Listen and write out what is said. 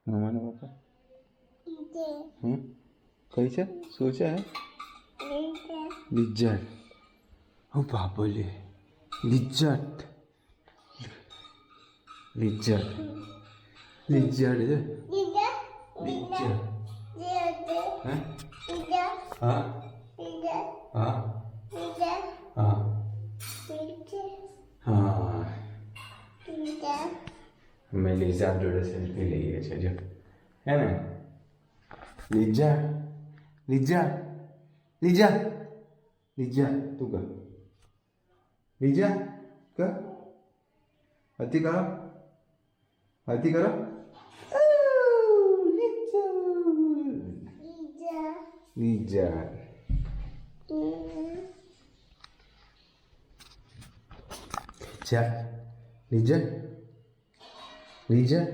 મમ્માના પપ્પા કઈ છે શું છે લિજ્જત હું બાબોલે લિજ્જત લિજ્જત લિજ્જત છે લિજ્જત હા હા હા હા અમે લીઝા જોડે સેલ્ફી લઈએ છીએ જો હે ને લીજા લીજા લીજા લીજા તું કર લીજા કર હતી કરો હતી કરો લીજા લીજા લીજા લીજા